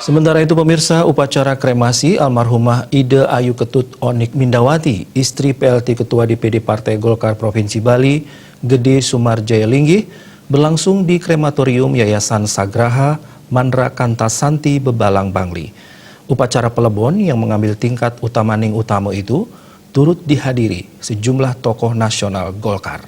Sementara itu pemirsa, upacara kremasi almarhumah Ida Ayu Ketut Onik Mindawati, istri PLT Ketua DPD Partai Golkar Provinsi Bali, Gede Sumarjaya Linggih, berlangsung di krematorium Yayasan Sagraha Mandra Kantasanti Bebalang Bangli. Upacara pelebon yang mengambil tingkat utamaning utama itu turut dihadiri sejumlah tokoh nasional Golkar.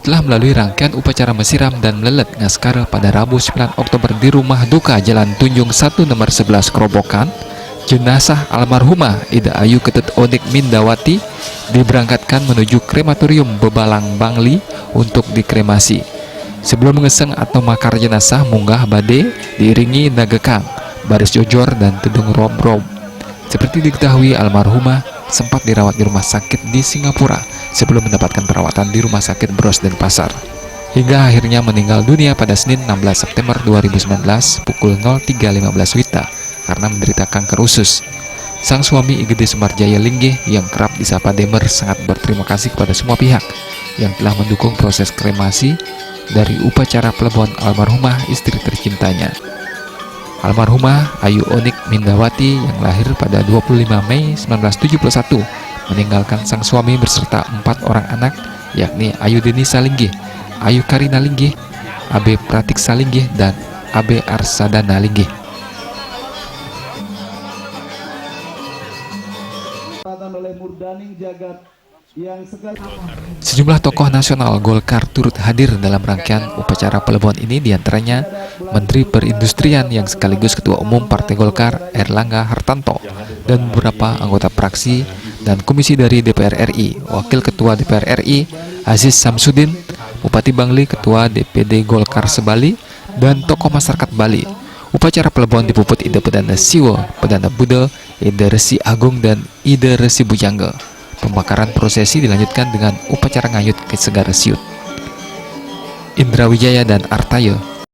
Setelah melalui rangkaian upacara mesiram dan melelet ngaskara pada Rabu 9 Oktober di Rumah Duka Jalan Tunjung 1 nomor 11 Kerobokan, jenazah almarhumah Ida Ayu Ketut Onik Mindawati diberangkatkan menuju krematorium Bebalang Bangli untuk dikremasi. Sebelum mengeseng atau makar jenazah munggah bade diiringi nagekang, baris jojor dan tudung rom-rom. Seperti diketahui, almarhumah sempat dirawat di rumah sakit di Singapura sebelum mendapatkan perawatan di Rumah Sakit Bros Denpasar. Hingga akhirnya meninggal dunia pada Senin 16 September 2019 pukul 03.15 WITA karena menderita kanker usus. Sang suami Gede Sumarjaya Linggih yang kerap disapa Demer sangat berterima kasih kepada semua pihak yang telah mendukung proses kremasi dari upacara pelebon almarhumah istri tercintanya. Almarhumah Ayu Onik Mindawati yang lahir pada 25 Mei 1971 meninggalkan sang suami beserta 4 orang anak, yakni Ayu Denisa Linggih, Ayu Karina Linggih, Abe Pratiksa Linggih, dan Abe Arsadana Linggih. Sejumlah tokoh nasional Golkar turut hadir dalam rangkaian upacara pelebon ini, diantaranya Menteri Perindustrian yang sekaligus Ketua Umum Partai Golkar Erlangga Hartanto dan beberapa anggota fraksi dan komisi dari DPR RI, Wakil Ketua DPR RI Aziz Samsudin, Bupati Bangli, Ketua DPD Golkar Sebali, dan tokoh masyarakat Bali. Upacara pelebon dipuput Ida Pedana Siwo, Pedana Budel, Ida Resi Agung, dan Ida Resi Bujangga. Pembakaran prosesi dilanjutkan dengan upacara ngayut ke Segara Siut. Indra Wijaya dan Artayo